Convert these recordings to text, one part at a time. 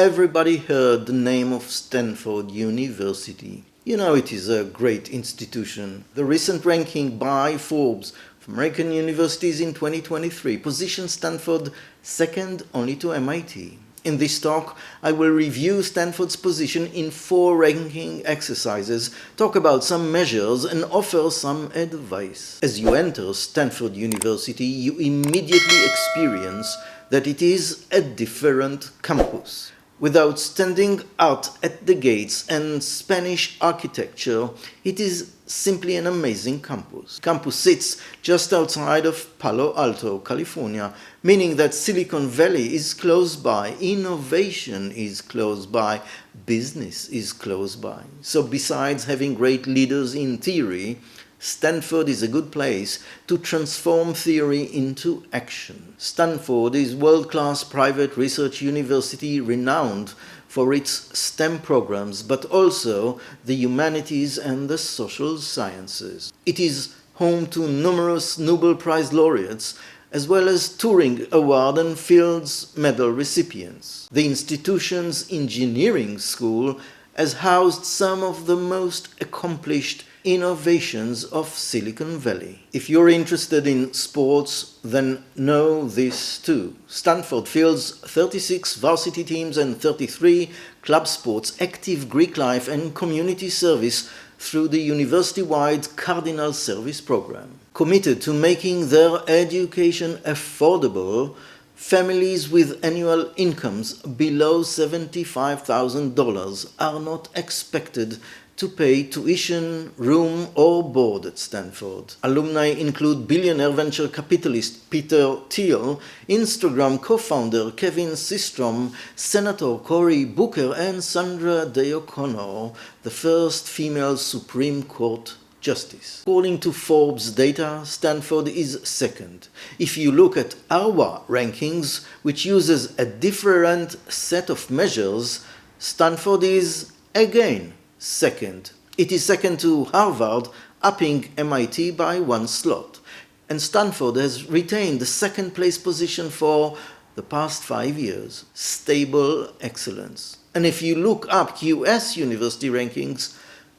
everybody heard the name of Stanford University. You know it is a great institution. The recent ranking by Forbes of American universities in 2023 positions Stanford second only to MIT. In this talk, I will review Stanford's position in 4 ranking exercises, talk about some measures, and offer some advice. As you enter Stanford University, you immediately experience that it is a different campus. With outstanding art at the gates and Spanish architecture, it is simply an amazing campus. Campus sits just outside of Palo Alto, California, meaning that Silicon Valley is close by, innovation is close by, business is close by. So besides having great leaders in theory, Stanford is a good place to transform theory into action. Stanford is a world-class private research university renowned for its STEM programs, but also the humanities and the social sciences. It is home to numerous Nobel Prize laureates, as well as Turing Award and Fields Medal recipients. The institution's engineering school has housed some of the most accomplished innovations of Silicon Valley. If you're interested in sports, then know this too. Stanford fields 36 varsity teams and 33 club sports, active Greek life and community service through the university-wide Cardinal Service Program. Committed to making their education affordable, families with annual incomes below $75,000 are not expected to pay tuition, room, or board at Stanford. Alumni include billionaire venture capitalist Peter Thiel, Instagram co-founder Kevin Systrom, Senator Cory Booker, and Sandra Day O'Connor, the first female Supreme Court Justice. According to Forbes data, Stanford is second. If you look at our rankings, which uses a different set of measures, Stanford is again second. It is second to Harvard, upping MIT by 1 slot. And Stanford has retained the second place position for the past 5 years. Stable excellence. And if you look up US university rankings,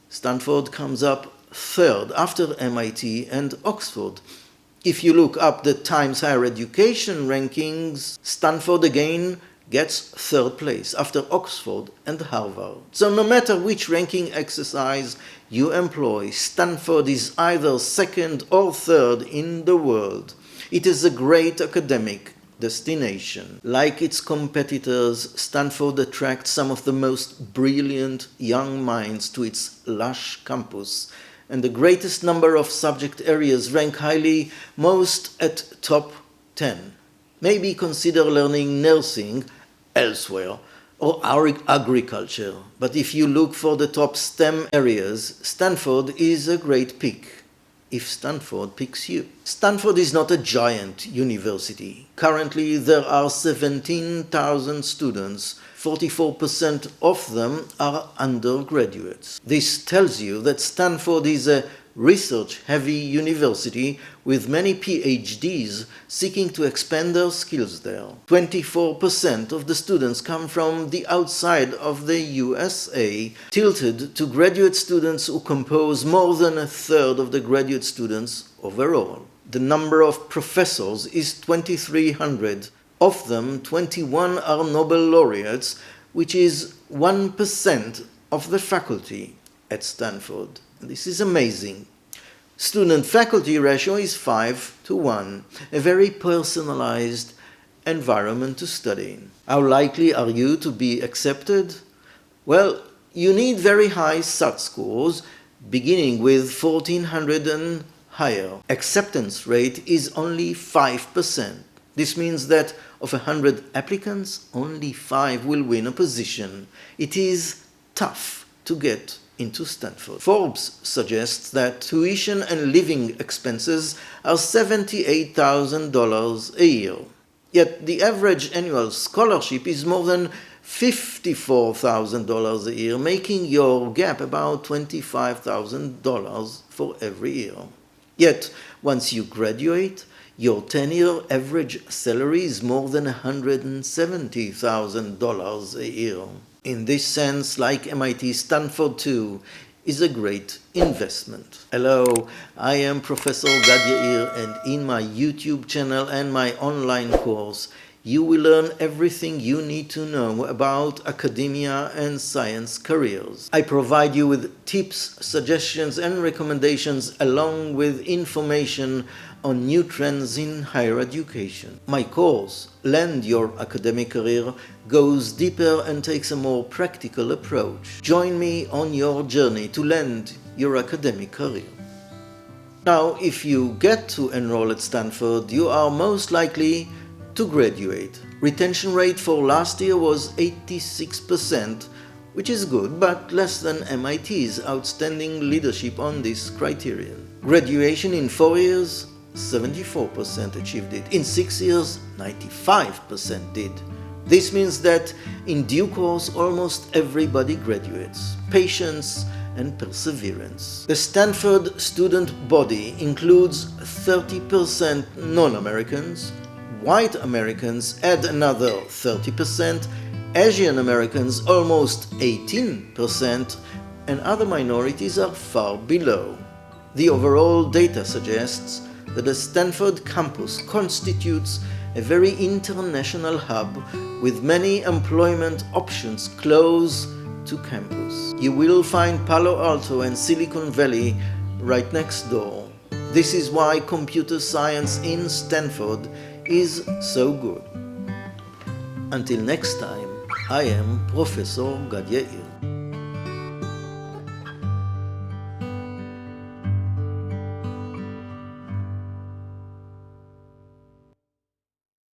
Stanford comes up third after MIT and Oxford. If you look up the Times Higher Education rankings, Stanford again gets third place after Oxford and Harvard. So no matter which ranking exercise you employ, Stanford is either second or third in the world. It is a great academic destination. Like its competitors, Stanford attracts some of the most brilliant young minds to its lush campus, and the greatest number of subject areas rank highly, most at top 10. Maybe consider learning nursing elsewhere or agriculture. But if you look for the top STEM areas, Stanford is a great pick. If Stanford picks you. Stanford is not a giant university. Currently, there are 17,000 students. 44% of them are undergraduates. This tells you that Stanford is a research-heavy university with many PhDs seeking to expand their skills there. 24% of the students come from the outside of the USA, tilted to graduate students who compose more than a third of the graduate students overall. The number of professors is 2,300. Of them, 21 are Nobel laureates, which is 1% of the faculty at Stanford. This is amazing. Student-faculty ratio is 5:1, a very personalized environment to study in. How likely are you to be accepted? Well, you need very high SAT scores, beginning with 1,400 and higher. Acceptance rate is only 5%. This means that of 100 applicants, only 5 will win a position. It is tough to get into Stanford. Forbes suggests that tuition and living expenses are $78,000 a year. Yet the average annual scholarship is more than $54,000 a year, making your gap about $25,000 for every year. Yet, once you graduate, Your 10-year average salary is more than $170,000 a year. In this sense, like MIT, Stanford too is a great investment. Hello, I am Professor Gad Yair, and in my YouTube channel and my online course, you will learn everything you need to know about academia and science careers. I provide you with tips, suggestions, and recommendations along with information on new trends in higher education. My course, Land Your Academic Career, goes deeper and takes a more practical approach. Join me on your journey to land your academic career. Now, if you get to enroll at Stanford, you are most likely to graduate. Retention rate for last year was 86%, which is good, but less than MIT's outstanding leadership on this criterion. Graduation in 4 years, 74% achieved it. In 6 years, 95% did. This means that in due course, almost everybody graduates. Patience and perseverance. The Stanford student body includes 30% non-Americans, white Americans add another 30%, Asian Americans almost 18%, and other minorities are far below. The overall data suggests that the Stanford campus constitutes a very international hub with many employment options close to campus. You will find Palo Alto and Silicon Valley right next door. This is why computer science in Stanford is so good. Until next time, I am Professor Gad Yair.